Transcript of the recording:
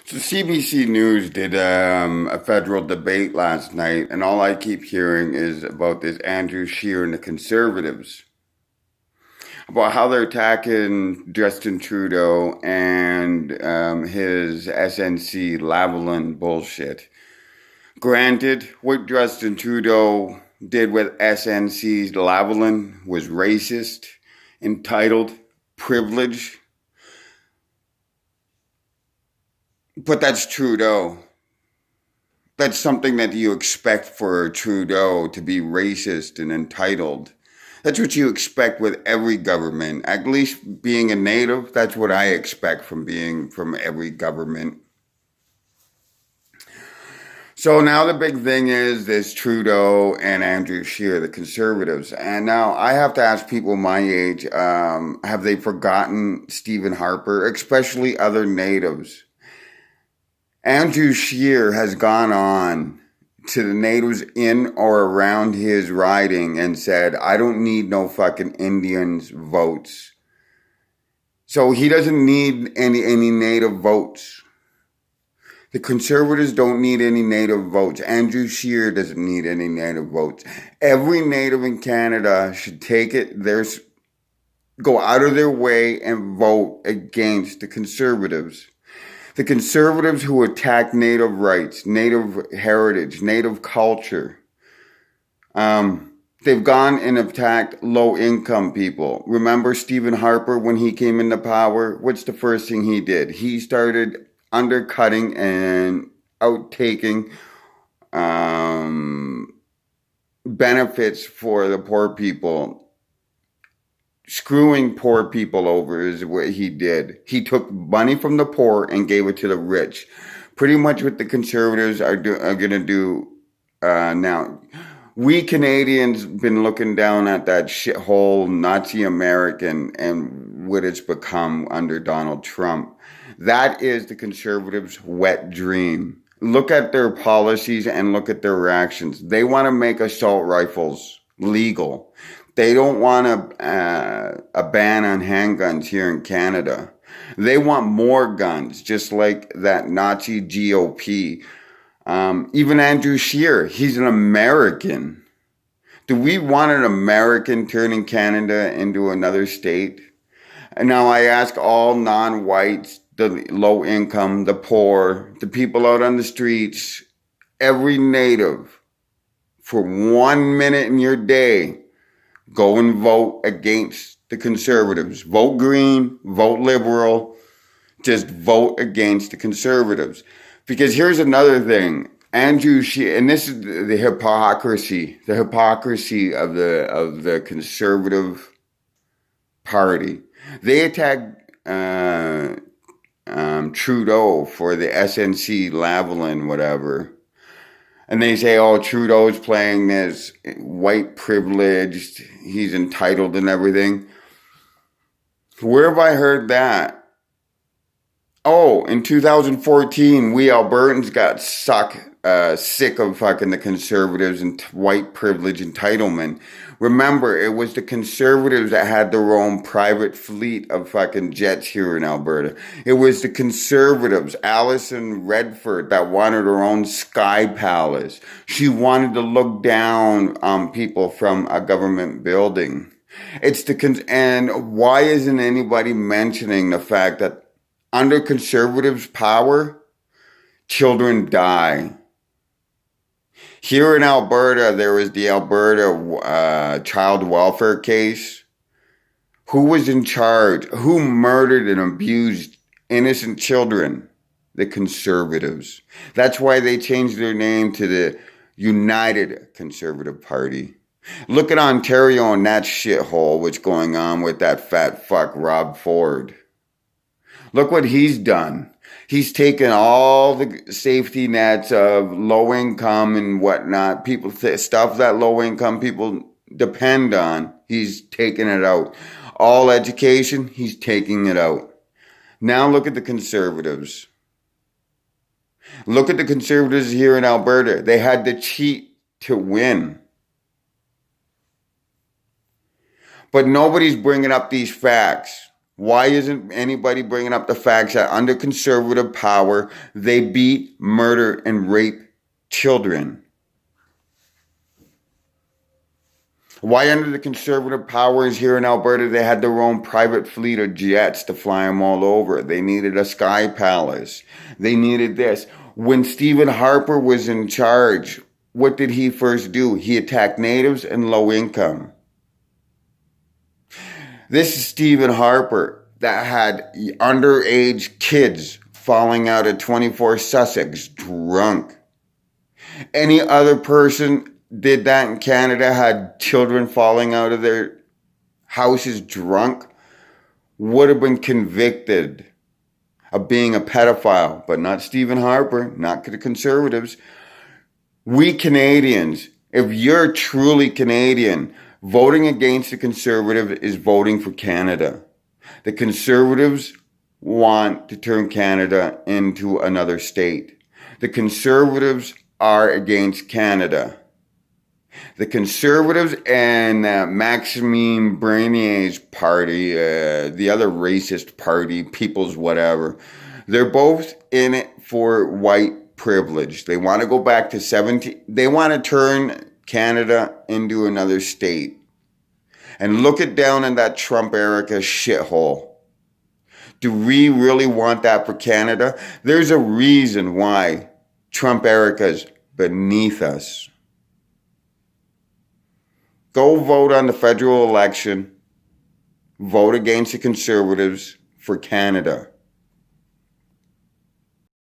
So CBC News did a federal debate last night, and all I keep hearing is about this Andrew Scheer and the Conservatives, about how they're attacking Justin Trudeau and his SNC Lavalin bullshit. Granted, what Justin Trudeau did with SNC Lavalin was racist, entitled, privileged, but that's Trudeau. That's something that you expect for Trudeau to be racist and entitled. That's what you expect with every government. At least being a native, that's what I expect from every government. So now the big thing is this Trudeau and Andrew Scheer, the Conservatives. And now I have to ask people my age, have they forgotten Stephen Harper, especially other natives? Andrew Scheer has gone on to the natives in or around his riding and said, I don't need no fucking Indians' votes. So he doesn't need any native votes. The Conservatives don't need any native votes. Andrew Scheer doesn't need any native votes. Every native in Canada should take it, go out of their way and vote against the Conservatives. The Conservatives who attack native rights, native heritage, native culture. They've gone and attacked low-income people. Remember Stephen Harper when he came into power? What's the first thing he did? He started undercutting and outtaking benefits for the poor people. Screwing poor people over is what he did. He took money from the poor and gave it to the rich. Pretty much what the Conservatives are going to do now. We Canadians been looking down at that shithole Nazi American and what it's become under Donald Trump. That is the Conservatives' wet dream. Look at their policies and look at their actions. They want to make assault rifles legal. They don't want a ban on handguns here in Canada. They want more guns, just like that Nazi GOP. Even Andrew Scheer, he's an American. Do we want an American turning Canada into another state? And now I ask all non-whites, the low income, the poor, the people out on the streets, every native, for 1 minute in your day, go and vote against the Conservatives. Vote Green, vote Liberal, just vote against the Conservatives. Because here's another thing. Andrew Scheer, and this is the hypocrisy of the Conservative Party. They attacked Trudeau for the SNC Lavalin, whatever. And they say, oh, Trudeau's playing this white privileged, he's entitled and everything. Where have I heard that? Oh, in 2014, we Albertans got sick of fucking the Conservatives and white privilege entitlement. Remember, it was the Conservatives that had their own private fleet of fucking jets here in Alberta. It was the Conservatives, Alison Redford, that wanted her own sky palace. She wanted to look down on people from a government building. And why isn't anybody mentioning the fact that under Conservatives' power, children die? Here in Alberta, there was the Alberta child welfare case. Who was in charge? Who murdered and abused innocent children? The Conservatives. That's why they changed their name to the United Conservative Party. Look at Ontario and that shithole, what's going on with that fat fuck Rob Ford. Look what he's done. He's taken all the safety nets of low income and whatnot, stuff that low income people depend on. He's taken it out. All education, he's taking it out. Now look at the Conservatives. Look at the Conservatives here in Alberta. They had to cheat to win. But nobody's bringing up these facts. Why isn't anybody bringing up the facts that under conservative power, they beat, murder, and rape children? Why under the conservative powers here in Alberta, they had their own private fleet of jets to fly them all over? They needed a sky palace. They needed this. When Stephen Harper was in charge, what did he first do? He attacked natives and low income. This is Stephen Harper that had underage kids falling out of 24 Sussex drunk. Any other person did that in Canada, had children falling out of their houses drunk, would have been convicted of being a pedophile, but not Stephen Harper, not the Conservatives. We Canadians, if you're truly Canadian, voting against the Conservative is voting for Canada. The Conservatives want to turn Canada into another state. The Conservatives are against Canada. The Conservatives and Maxime Bernier's party, the other racist party, People's whatever, they're both in it for white privilege. They want to go back to 17. They want to turn Canada into another state. And look it down in that Trump-Erica shithole. Do we really want that for Canada? There's a reason why Trump-Erica's beneath us. Go vote on the federal election. Vote against the Conservatives for Canada.